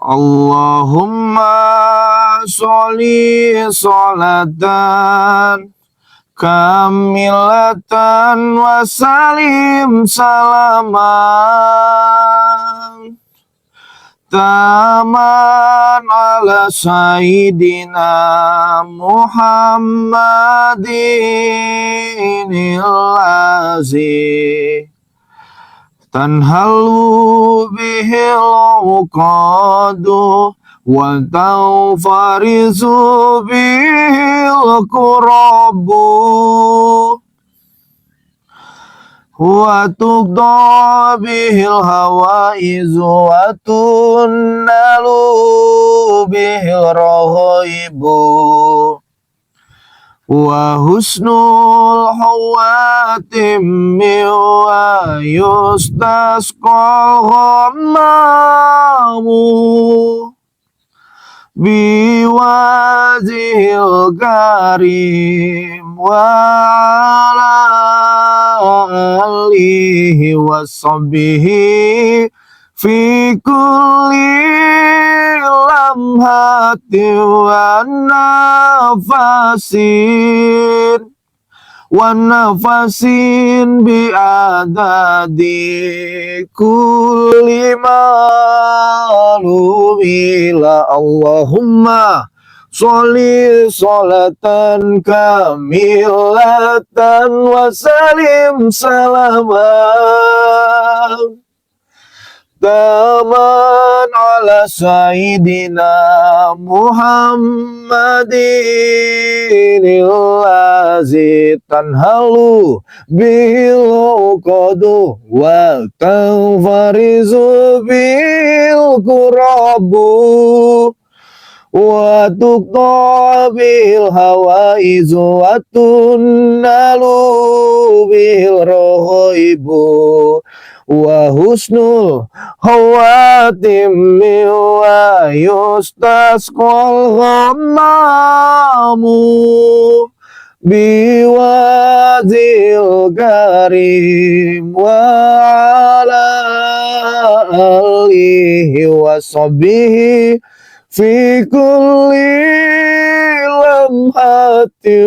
Allahumma sholli sholatan kamilatan wa salim salaman taman ala sayyidina Muhammadin ilazi tanhalu bihil uqadu wa tanfarizu bihil kurabu wa tuqda bihil hawaizu wa tunnalu bihil rohoibu wa husnul hawatim wa yustasqal ghammamu biwajhil karim wa ala alihi wa sahbihi fi kulli lamhati wa nafasin bi adadi kulli malumila. Allahumma sholli sholatan kamilatan wa salim salaman taman ala sayyidina Muhammadin ilazi tanhalu bil uqadu wa tanfarizu bil kurabu wa tuqta bil hawaizu wa tunnalu bil rohoibu wa husnul hawatim wa yustasqal ghammamu biwajhil karim wa ala alihi wa sahbihi fi kulli lamhati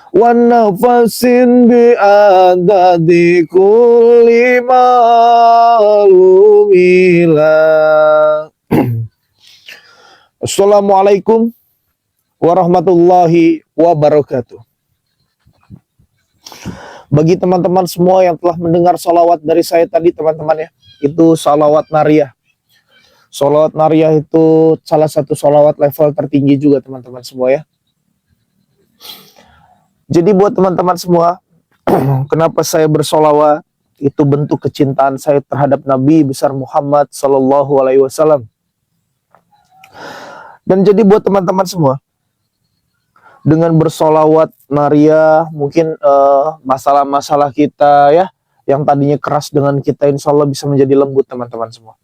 wa nafasin bi adadi kulli malumila. Assalamualaikum warahmatullahi wabarakatuh. Bagi teman-teman semua yang telah mendengar salawat dari saya tadi, teman-teman ya, itu salawat nariyah. Salawat nariyah itu salah satu salawat level tertinggi juga, teman-teman semua ya. Jadi buat teman-teman semua, kenapa saya bersolawat? Itu bentuk kecintaan saya terhadap Nabi besar Muhammad Sallallahu Alaihi Wasallam. Dan jadi buat teman-teman semua, dengan bersolawat nariyah, mungkin masalah-masalah kita ya, yang tadinya keras dengan kita, insya Allah bisa menjadi lembut, teman-teman semua.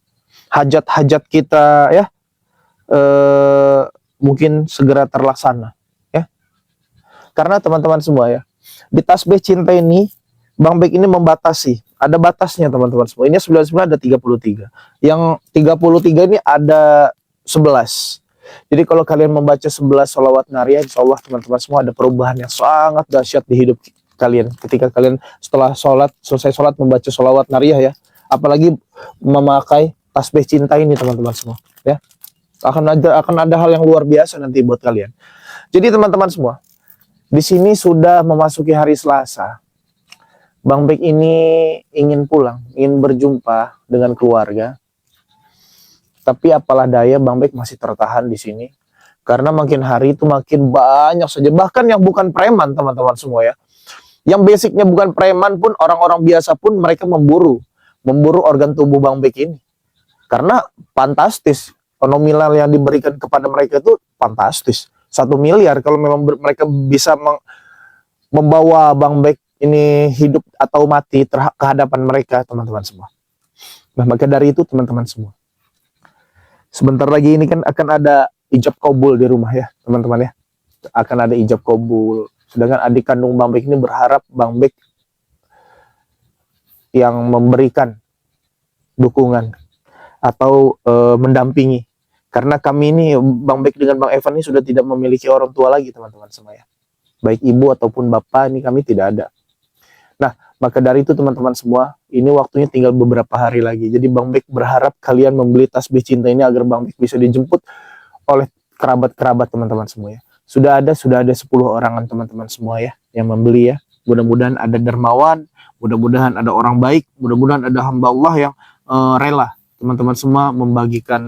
Hajat-hajat kita ya, mungkin segera terlaksana. Karena teman-teman semua ya, di tasbih cinta ini, Bang Bek ini membatasi. Ada batasnya teman-teman semua. Ini 99 ada 33. Yang 33 ini ada 11. Jadi kalau kalian membaca 11 sholawat nariyah, insya Allah teman-teman semua ada perubahan yang sangat dahsyat di hidup kalian. Ketika kalian setelah selesai sholat membaca sholawat nariyah ya. Apalagi memakai tasbih cinta ini teman-teman semua. Ya, akan ada hal yang luar biasa nanti buat kalian. Jadi teman-teman semua, di sini sudah memasuki hari Selasa. Bang Bek ini ingin pulang, ingin berjumpa dengan keluarga. Tapi apalah daya, Bang Bek masih tertahan di sini. Karena makin hari itu makin banyak saja. Bahkan yang bukan preman, teman-teman semua ya. Yang basicnya bukan preman pun, orang-orang biasa pun mereka memburu organ tubuh Bang Bek ini. Karena fantastis. Nominal yang diberikan kepada mereka itu fantastis. 1 miliar kalau memang mereka bisa membawa Bang Bek ini hidup atau mati ke hadapan mereka, teman-teman semua. Nah, maka dari itu teman-teman semua, sebentar lagi ini kan akan ada ijab kabul di rumah ya, teman-teman ya. Akan ada ijab kabul. Sedangkan adik kandung Bang Bek ini berharap Bang Bek yang memberikan dukungan atau mendampingi. Karena kami ini, Bang Bek dengan Bang Evan ini sudah tidak memiliki orang tua lagi teman-teman semua ya. Baik ibu ataupun bapak ini kami tidak ada. Nah, maka dari itu teman-teman semua, ini waktunya tinggal beberapa hari lagi. Jadi Bang Bek berharap kalian membeli tasbih cinta ini agar Bang Bek bisa dijemput oleh kerabat-kerabat teman-teman semua ya. Sudah ada 10 orangan teman-teman semua ya yang membeli ya. Mudah-mudahan ada dermawan, mudah-mudahan ada orang baik, mudah-mudahan ada hamba Allah yang rela teman-teman semua membagikan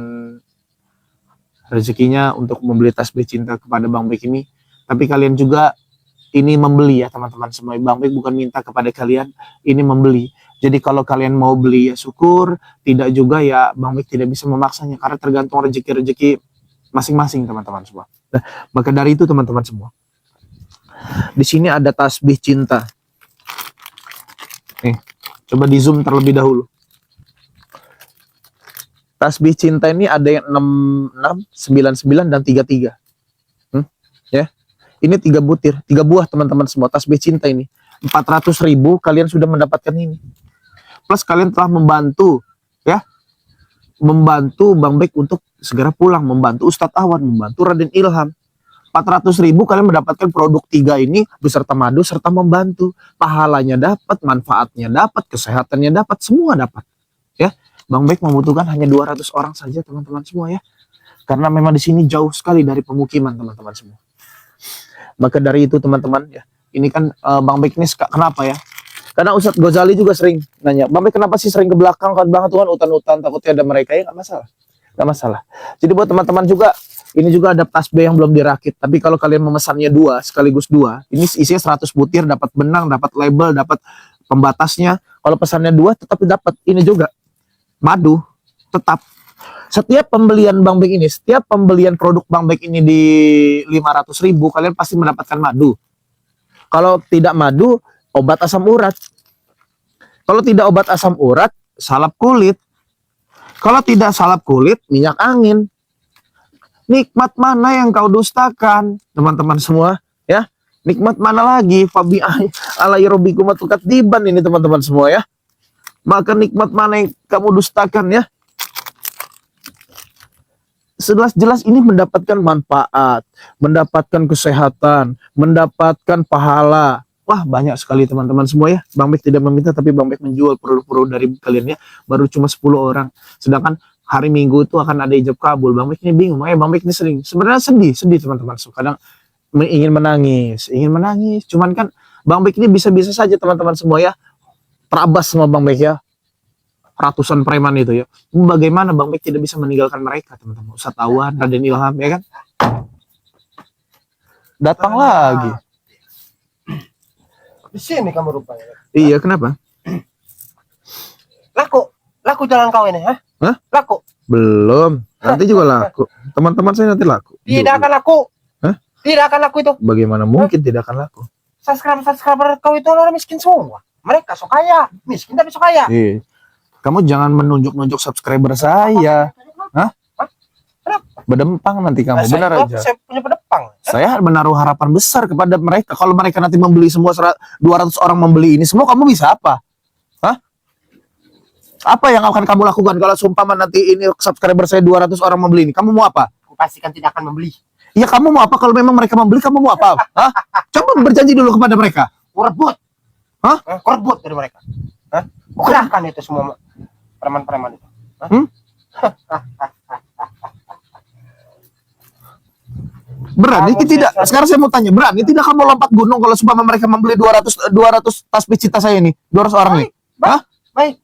rezekinya untuk membeli tasbih cinta kepada Bang Bek ini. Tapi kalian juga ini membeli ya teman-teman semua. Bang Bek bukan minta kepada kalian, ini membeli. Jadi kalau kalian mau beli ya syukur, tidak juga ya Bang Bek tidak bisa memaksanya karena tergantung rezeki-rezeki masing-masing teman-teman semua. Nah, maka dari itu teman-teman semua, di sini ada tasbih cinta. Nih, coba di zoom terlebih dahulu. Tasbih cinta ini ada yang 66, 99 dan 33. Ya. Ini 3 butir, 3 buah teman-teman semua tasbih cinta ini. 400.000 kalian sudah mendapatkan ini. Plus kalian telah membantu ya. Membantu Bang Bek untuk segera pulang, membantu Ustadz Awan, membantu Raden Ilham. 400.000 kalian mendapatkan produk 3 ini beserta madu serta membantu. Pahalanya dapat, manfaatnya dapat, kesehatannya dapat, semua dapat. Ya. Bang Bek membutuhkan hanya 200 orang saja teman-teman semua ya. Karena memang di sini jauh sekali dari pemukiman teman-teman semua. Maka dari itu teman-teman ya. Ini kan Bang Bek ini kenapa ya? Karena Ustadz Ghazali juga sering nanya, Bang Bek kenapa sih sering ke belakang banget Tuhan, hutan-hutan takutnya ada mereka ya, nggak masalah. Nggak masalah. Jadi buat teman-teman juga, ini juga ada tasbih yang belum dirakit. Tapi kalau kalian memesannya 2 sekaligus 2, ini isinya 100 butir, dapat benang, dapat label, dapat pembatasnya. Kalau pesannya 2 tetap dapat ini juga. Madu tetap. Setiap pembelian Bang Bek ini, setiap pembelian produk Bang Bek ini di 500.000 kalian pasti mendapatkan madu. Kalau tidak madu, obat asam urat. Kalau tidak obat asam urat, salep kulit. Kalau tidak salep kulit, minyak angin. Nikmat mana yang kau dustakan, teman-teman semua ya? Nikmat mana lagi? Fabi alai robbikum tukadziban ini teman-teman semua ya. Maka nikmat mana yang kamu dustakan ya? Jelas-jelas ini mendapatkan manfaat, mendapatkan kesehatan, mendapatkan pahala. Wah, banyak sekali teman-teman semua ya. Bang Bek tidak meminta, tapi Bang Bek menjual produk-produk dari kalian ya. Baru cuma 10 orang. Sedangkan hari Minggu itu akan ada ijab kabul. Bang Bek ini bingung. Makanya Bang Bek ini sering. Sebenarnya sedih teman-teman. Kadang ingin menangis. Cuman kan Bang Bek ini bisa-bisa saja teman-teman semua ya. Terabas sama Bang Bek ya. Ratusan preman itu ya. Bagaimana Bang Bek tidak bisa meninggalkan mereka teman-teman. Ustadz Awan, Raden Ilham ya kan. Datang lagi. Di sini kamu rupanya. Iya, kenapa? Laku jalan kau ini, ha? Hah? Laku. Belum. Nanti juga laku. Teman-teman saya nanti laku. Tidak akan laku. Hah? Tidak akan laku itu. Bagaimana mungkin tidak akan laku? Subscriber kau itu orang miskin semua. Mereka sok kaya, miskin tapi sok kaya. Iya. Kamu jangan menunjuk-nunjuk subscriber saya. Hah? Bedempang nanti kamu, benar aja. Saya punya pedepang. Saya menaruh harapan besar kepada mereka. Kalau mereka nanti membeli semua 200 orang membeli ini semua, kamu bisa apa? Hah? Apa yang akan kamu lakukan kalau seumpama nanti ini subscriber saya 200 orang membeli ini? Kamu mau apa? Aku pastikan tidak akan membeli. Ya kamu mau apa kalau memang mereka membeli, kamu mau apa? Hah? Coba berjanji dulu kepada mereka. Aku rebut. Hah? Aku rebut dari mereka. Hah? Aku kerahkan itu semua preman-preman itu. Hah? Berani tidak? Sekarang saya mau tanya, berani tidak kamu lompat gunung kalau supaya mereka membeli 200 tasbih cinta saya ini? 200 orang nih. Hah? Baik.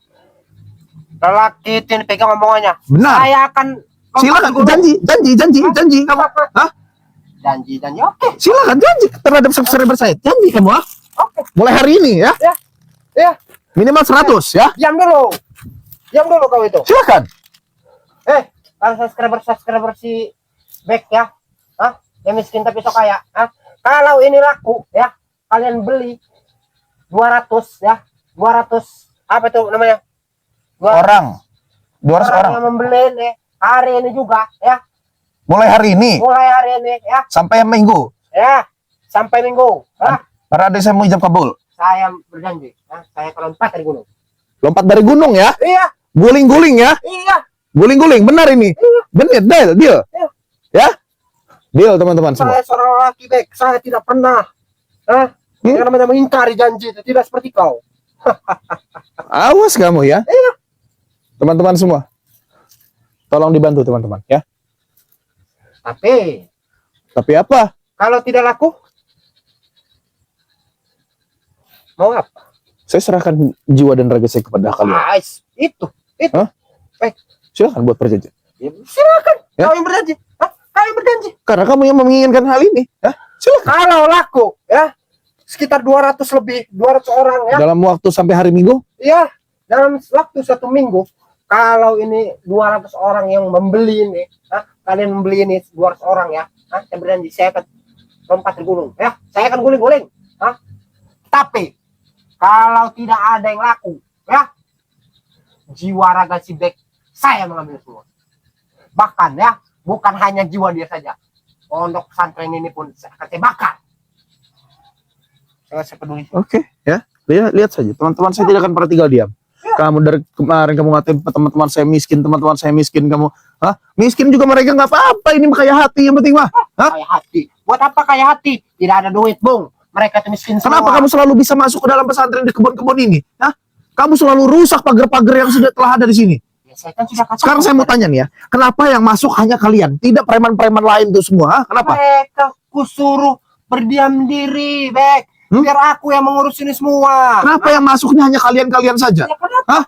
Lelaki itu yang pegang omongannya. Benar. Saya akan silakan janji kamu. Hah? Janji. Oke. Silakan janji terhadap subscriber saya. Janji kamu, ah. Oke. Mulai hari ini ya. Ya. Minimal 100 ya. Diam dulu kau itu. Silakan. Kalau subscriber si Bek ya. Hah? Yang miskin tapi sok kaya. Hah? Kalau ini laku ya, kalian beli 200 ya. 200 apa itu namanya? 200 orang yang membeli nih hari ini juga ya. Mulai hari ini ya. sampai minggu. Ya, sampai minggu. Hah? Para adik saya mau ijab kabul. Saya berjanji, ya, saya akan lompat dari gunung. Lompat dari gunung ya? Iya. Guling-guling ya. Iya. Guling-guling, benar ini. Benar, deal. Iya. Ya. Deal teman-teman semua. Saya seorang laki, Bek. Saya tidak pernah yang namanya mengingkari janji itu. Tidak seperti kau. Awas kamu ya. Iya. Teman-teman semua. Tolong dibantu teman-teman ya. Tapi apa? kalau tidak laku, mau apa? Saya serahkan jiwa dan raga saya kepada kalian. Itu. Hah? Baik. Silakan buat perjanjian. Ya, silakan. Ya. Kau yang berjanji. Kau yang berjanji. Karena kamu yang menginginkan hal ini. Silakan. Kalau laku, ya, sekitar 200 lebih, 200 orang ya. Dalam waktu sampai hari Minggu? Iya, dalam waktu 1 minggu. Kalau ini 200 orang yang membeli ini, kalian membeli ini 200 orang ya, saya berjanji saya akan lompat ke gunung, ya, saya akan guling-guling. Tapi kalau tidak ada yang laku, ya, jiwa raga si Bek saya mengambil semua. Bahkan ya, bukan hanya jiwa dia saja, pondok pesantren ini pun akan saya bakar. Saya peduli. Oke, ya. Lihat saja, teman-teman saya tidak akan pernah tinggal diam. Kamu dari kemarin kamu ngatain teman-teman saya miskin, kamu, miskin juga mereka nggak apa-apa, ini kaya hati yang penting mah. Kaya hati. Buat apa kaya hati? Tidak ada duit, Bung. Mereka itu miskin semua. Kenapa kamu selalu bisa masuk ke dalam pesantren di kebun-kebun ini? Kamu selalu rusak pagar-pagar yang telah ada di sini. Ya, saya kan sudah katakan. Sekarang saya mau tanya nih ya, kenapa yang masuk hanya kalian, tidak preman-preman lain tuh semua? Kenapa? Mereka kusuruh berdiam diri, Bek. Biar aku yang mengurus ini semua. Kenapa yang masuknya hanya kalian-kalian saja? Ya, kenapa?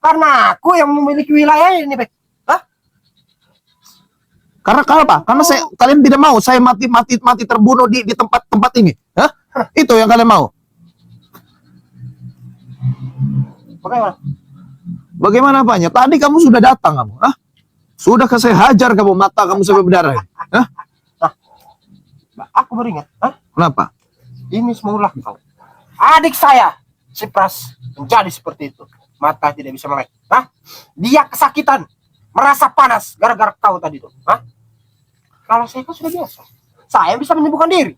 Karena aku yang memiliki wilayah ini, Bek. Karena apa? Karena kalian tidak mau saya mati terbunuh di tempat ini. Itu yang kalian mau. Bagaimana? Bagaimana apanya? Tadi kamu sudah datang kamu. Sudah saya hajar kamu, mata kamu sampai berdarah. Aku beringat. Kenapa? Ini semua ulah kau. Adik saya, si Pras, menjadi seperti itu. Mata tidak bisa melek. Dia kesakitan, merasa panas gara-gara kau tadi itu. Kalau saya kan sudah biasa. Saya bisa menyembuhkan diri.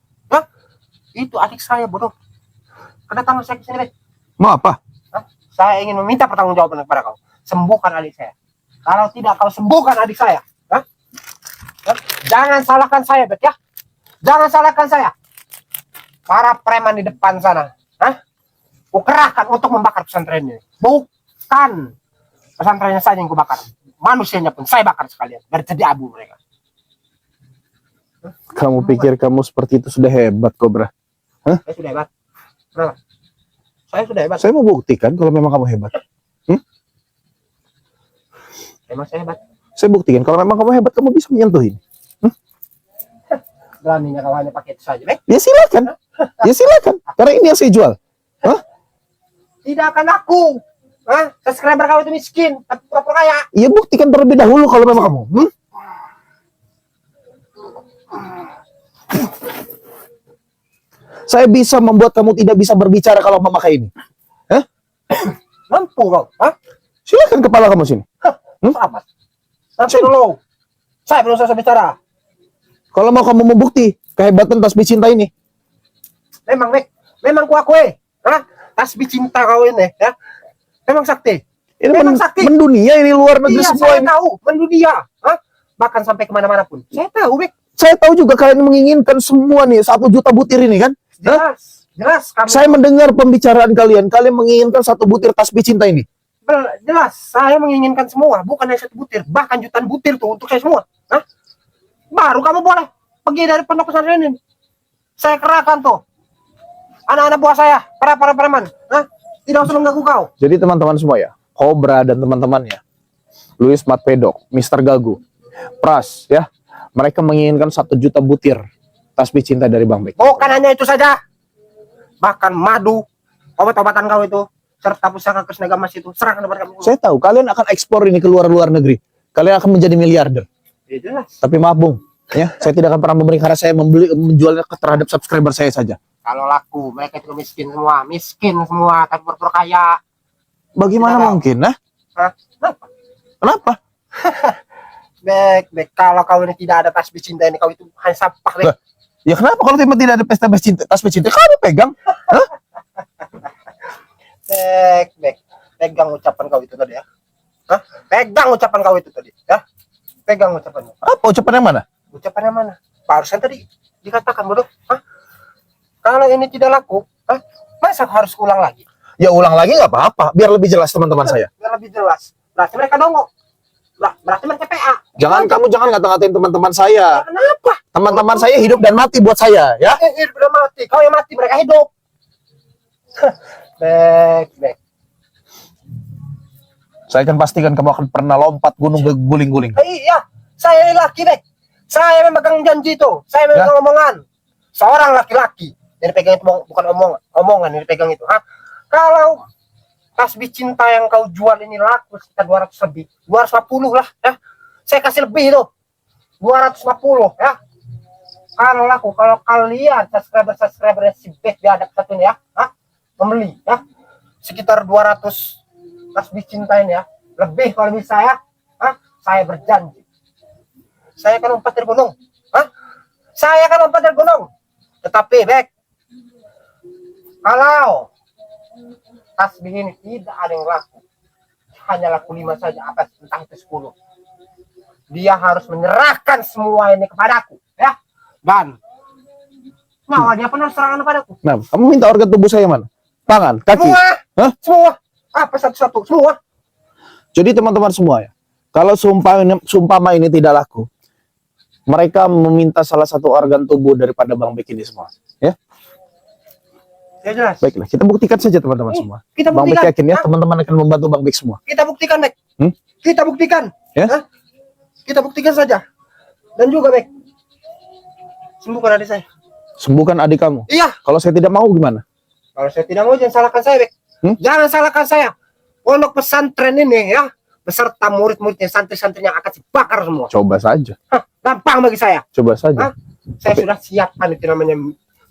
Itu adik saya, bodoh. Kedatangan saya ke sini, Bek. Mau apa? Saya ingin meminta pertanggungjawaban kepada kau. Sembuhkan adik saya. Kalau tidak kau sembuhkan adik saya, jangan salahkan saya, Bek, ya. Jangan salahkan saya. Para preman di depan sana, kukerahkan untuk membakar pesantren ini. Bukan pesantrennya saja yang kubakar, manusianya pun saya bakar sekalian, biar jadi abu mereka. Kamu pikir kamu seperti itu sudah hebat, Cobra? Saya sudah hebat. Kenapa? Saya sudah hebat. Saya mau buktikan kalau memang kamu hebat. Emang saya hebat. Saya buktikan kalau memang kamu hebat, kamu bisa menyentuh ini. Beraninya kau hanya pakai itu saja, Bek? Ya silakan. Ya silakan. Karena ini yang saya jual. Tidak akan laku. Subscriber kau itu miskin, tapi pura-pura kaya. Ya buktikan terlebih dahulu kalau memang kamu. Saya bisa membuat kamu tidak bisa berbicara kalau memakai ini. Mampu kau? Silakan kepala kamu sini. Apa? Nanti dulu. Saya belum selesai bicara. Kalau mau kamu membukti kehebatan tasbih cinta ini. Memang, Bek. Memang ku akui. Tasbih cinta kau ini, ya. Memang sakti. Ini memang sakti. Mendunia ini, luar negeri Iya, semua saya ini. tahu. Mendunia. Bahkan sampai kemana-mana pun. Saya tahu, Bek. Saya tahu juga kalian menginginkan semua nih 1 juta butir ini kan? Jelas. Jelas. Saya mendengar pembicaraan kalian. Kalian menginginkan 1 butir tasbih cinta ini. Jelas. Saya menginginkan semua. Bukan hanya 1 butir. Bahkan jutaan butir tuh untuk saya semua. Baru kamu boleh pergi dari pondok pesantren ini. Saya kerahkan tuh anak-anak buah saya, para preman. Tidak usah mengganggu kau. Jadi teman-teman semua ya, Cobra dan teman-temannya, Luis Matpedok, Mr. Gagu, Pras ya, mereka menginginkan 1 juta butir tasbih cinta dari Bang Bek. Bukan hanya itu saja, bahkan madu, obat-obatan kau itu, serta pusaka Krisna Gamas itu serahkan kepada kami. Saya tahu kalian akan ekspor ini ke luar negeri. Kalian akan menjadi miliarder. Ya, jelas. Tapi maaf Bung, ya, saya tidak akan pernah memberi karena saya menjualnya terhadap subscriber saya saja. Kalau laku, mereka itu miskin semua, tapi pura-pura kaya. Bagaimana Tidak mungkin, Kenapa? Bek, kalau kau ini tidak ada tasbih cinta ini, kau itu hanya sampah, Bek. Ya kenapa kalau tidak ada pesta tasbih cinta, kamu pegang? Bek, pegang ucapan kau itu tadi ya. Hah? Pegang ucapan kau itu tadi, ya. Pegang ucapannya. Apa ucapan yang mana? Ucapannya mana? Barusan tadi dikatakan bodoh. Hah? Kalau ini tidak laku, hah? Masa harus ulang lagi? Ya ulang lagi nggak apa-apa, biar lebih jelas teman-teman saya. Biar lebih jelas. Berarti mereka dongok. Berarti mereka PA. Kamu jangan ngata-ngatain teman-teman saya. Kenapa? Teman-teman saya hidup dan mati buat saya, ya. Hidup udah mati. Kau yang mati, mereka hidup. Baik. Saya akan pastikan kamu akan pernah lompat gunung berguling-guling. Iya, saya ini laki, Bek. Saya memegang janji itu. Saya memegang omongan. Seorang laki-laki. Yang dipegang itu bukan omongan yang dipegang itu. Hah? Kalau tasbih cinta yang kau jual ini laku sekitar 200 lebih, 250 lah, ya. Saya kasih lebih itu. 250, ya. Kalau laku, kalau kalian subscriber si Bek biadab satu ini, ya, membeli, ya, sekitar 200 tasbih cinta ini, ya, lebih kalau bisa, ya, saya berjanji, saya akan lompat dari gunung, saya akan lompat dari gunung. Tetapi Bek, kalau tasbih ini tidak ada yang laku, hanya laku 5 saja, apa entah itu 10, dia harus menyerahkan semua ini kepadaku, ya. Dan nyawanya pun harus serahkan kepadaku. Nah, kamu minta organ tubuh saya mana? Tangan, kaki? Semua. Hah? Semua. Apa satu-satu? Semua. Jadi teman-teman semua ya, kalau sumpama ini tidak laku, mereka meminta salah satu organ tubuh daripada Bang Bek ini semua, ya. Ya jelas. Baiklah, kita buktikan saja teman-teman semua. Kita Bang Bek buktikan. yakin ya, teman-teman akan membantu Bang Bek semua. Kita buktikan, Bek. Kita buktikan. Ya? Hah? Kita buktikan saja. Dan juga, Bek, sembuhkan adik saya. Sembuhkan adik kamu. Iya. Kalau saya tidak mau gimana? Kalau saya tidak mau, jangan salahkan saya, Bek. Jangan salahkan saya. Pondok pesantren ini, ya, beserta murid-muridnya, santri-santrinya akan dibakar semua. Coba saja. Gampang bagi saya. Coba saja. Saya sudah siapkan itu namanya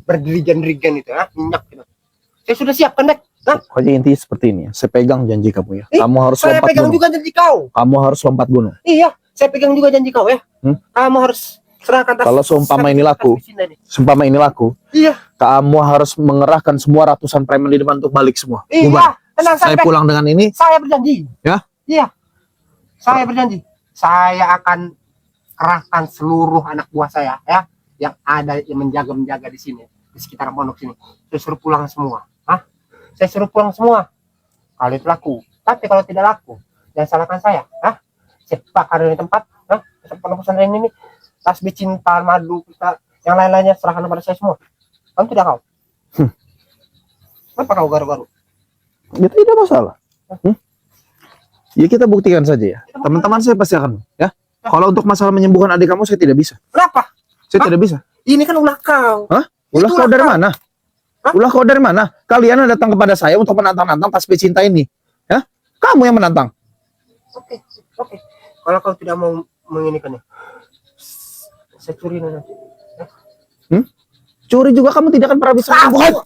berdirigen-dirigen itu, minyak gitu. Saya sudah siapkan, Bek. Pokoknya intinya seperti ini ya. Saya pegang janji kamu ya. Kamu harus saya lompat pegang gunung. juga janji kau. Kamu harus lompat gunung. Iya, saya pegang juga janji kau, ya. Kamu harus serahkan Kalau seumpama ini laku, iya, kamu harus mengerahkan semua ratusan preman di depan untuk balik semua. iya. Bubar. Tenang, Saya pulang dengan ini. saya berjanji. Ya? Iya. Saya berjanji. Saya akan kerahkan seluruh anak buah saya, ya, yang ada yang menjaga di sini, di sekitar pondok sini. Saya suruh pulang semua. Saya suruh pulang semua. Kalau itu laku. Tapi kalau tidak laku, jangan salahkan saya. Saya bakar di tempat. Pondok pesantren ini, tasbih cinta, madu, kita, yang lain-lainnya serahkan kepada saya semua. Kamu tidak kau? Kenapa kau garu-garu? Ya tidak masalah. Ya kita buktikan saja ya. Teman-teman saya pasti akan. Ya. Kalau untuk masalah menyembuhkan adik kamu, saya tidak bisa. Kenapa? Saya tidak bisa. Ini kan ulah kau. Hah? Ulah kau dari mana? Ulah kau dari mana? Kalian datang kepada saya untuk menantang-nantang tasbih cinta ini. Ya? Kamu yang menantang. Oke. Kalau kau tidak mau menginikannya, saya curi nanti. Curi juga kamu tidak akan pernah bisa menyembuhkan.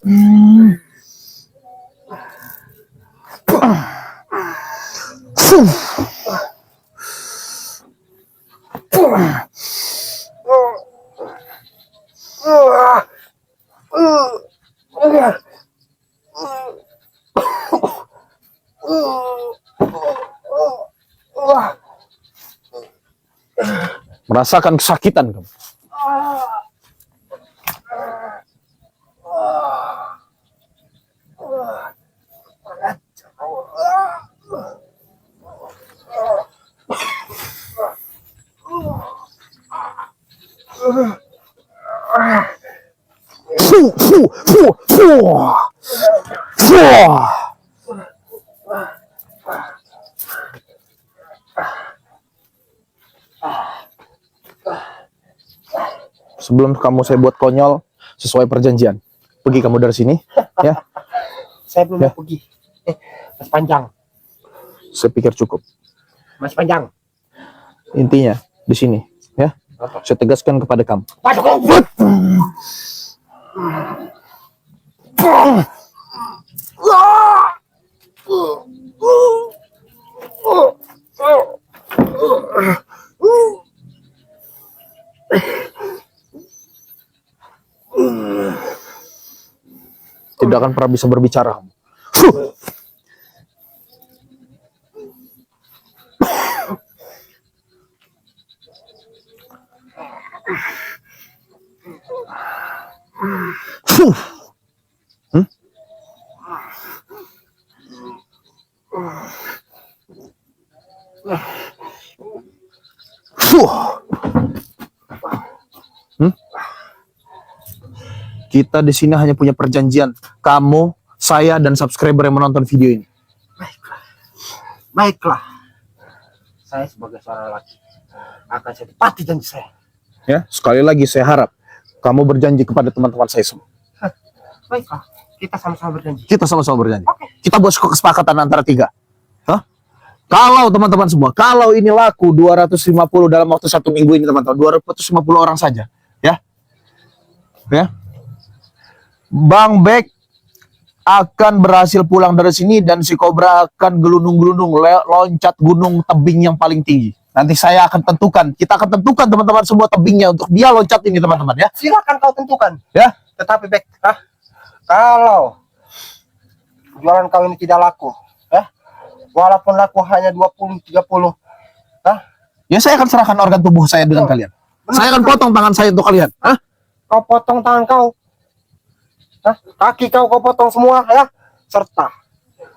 Merasakan kesakitan kamu. Sebelum kamu saya buat konyol, sesuai perjanjian. Pergi kamu dari sini, ya. Saya belum mau pergi. Masih panjang. Saya pikir cukup. Masih panjang. Intinya di sini, ya. Saya tegaskan kepada kamu. Tidak akan pernah bisa berbicara. Fuh. Kita di sini hanya punya perjanjian, kamu, saya, dan subscriber yang menonton video ini. Baiklah. Baiklah. Saya sebagai seorang laki akan saya tepati janji saya. Ya, sekali lagi saya harap kamu berjanji kepada teman-teman saya semua. Baiklah. Kita sama-sama berjanji. Kita sama-sama berjanji. Oke. Kita buat kesepakatan antara tiga. Hah? Kalau teman-teman semua, kalau ini laku 250 dalam waktu 1 minggu ini teman-teman, 250 orang saja, ya. Ya. Bang Bek akan berhasil pulang dari sini dan si Kobra akan gelundung-gelundung loncat gunung tebing yang paling tinggi. Nanti saya akan tentukan, kita akan tentukan teman-teman semua tebingnya untuk dia loncat ini teman-teman ya. Silakan kau tentukan. Ya. Tetapi Bek, kalau jualan kau ini tidak laku, walaupun laku hanya 20-30, Ya saya akan serahkan organ tubuh saya dengan kalian. Saya akan potong tangan saya untuk kalian. Hah? kau potong tangan kau, kaki kau potong semua ya, serta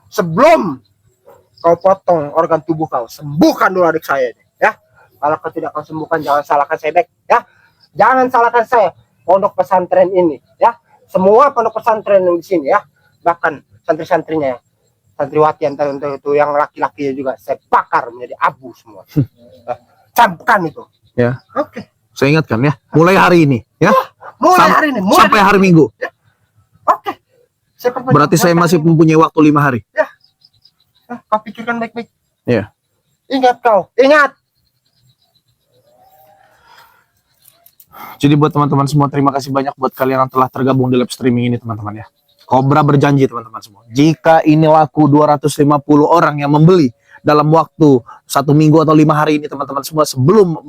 sebelum kau potong organ tubuh kau, sembuhkan dulu adik saya ini, ya. Kalau kau tidak kau sembuhkan, jangan salahkan saya Bek, ya. Jangan salahkan saya, pondok pesantren ini, ya. Semua pondok pesantren yang di sini, ya. Bahkan santri-santrinya, ya. Santriwati yang itu yang laki-lakinya juga saya bakar menjadi abu semua. Campkan itu. Ya. Oke. Saya ingatkan ya, mulai hari ini, ya. Mulai hari ini, sampai hari Minggu. Oke. Berarti saya masih mempunyai waktu 5 hari. Ya. Kau pikirkan baik-baik. Ya. Ingat kau, ingat. Jadi buat teman-teman semua, terima kasih banyak buat kalian yang telah tergabung di live streaming ini teman-teman ya. Kobra berjanji teman-teman semua, jika ini laku 250 orang yang membeli dalam waktu 1 minggu atau 5 hari ini teman-teman semua, sebelum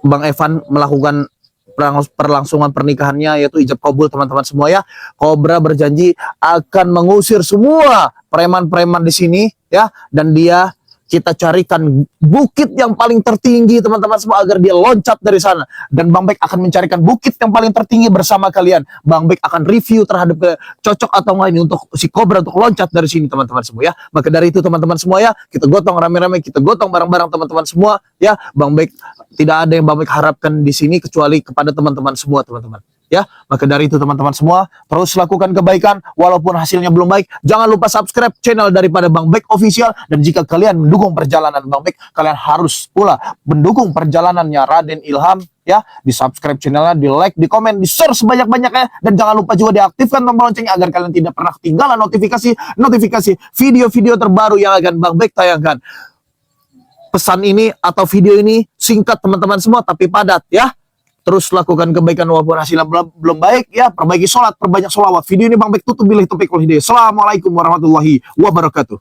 Bang Evan melakukan perlangsungan pernikahannya yaitu ijab kabul teman-teman semua ya, Kobra berjanji akan mengusir semua preman-preman di sini ya, dan kita carikan bukit yang paling tertinggi teman-teman semua agar dia loncat dari sana, dan Bang Bek akan mencarikan bukit yang paling tertinggi bersama kalian. Bang Bek akan review terhadap cocok atau enggak ini untuk si Kobra untuk loncat dari sini teman-teman semua ya. Maka dari itu teman-teman semua ya, kita gotong rame-rame, kita gotong bareng-bareng teman-teman semua ya. Bang Bek tidak ada yang Bang Bek harapkan di sini kecuali kepada teman-teman semua teman-teman. Ya, maka dari itu teman-teman semua, terus lakukan kebaikan walaupun hasilnya belum baik. Jangan lupa subscribe channel daripada Bang Bek Official, dan jika kalian mendukung perjalanan Bang Bek, kalian harus pula mendukung perjalanannya Raden Ilham ya. Di subscribe channelnya, di like, di komen, di share sebanyak-banyaknya, dan jangan lupa juga diaktifkan tombol loncengnya agar kalian tidak pernah ketinggalan notifikasi video-video terbaru yang akan Bang Bek tayangkan. Pesan ini atau video ini singkat teman-teman semua tapi padat ya. Terus lakukan kebaikan walaupun hasilnya belum baik ya. Perbaiki sholat, perbanyak sholawat. Video ini Bang Bek tutup billahi taufiq wal hidayah. Assalamualaikum warahmatullahi wabarakatuh.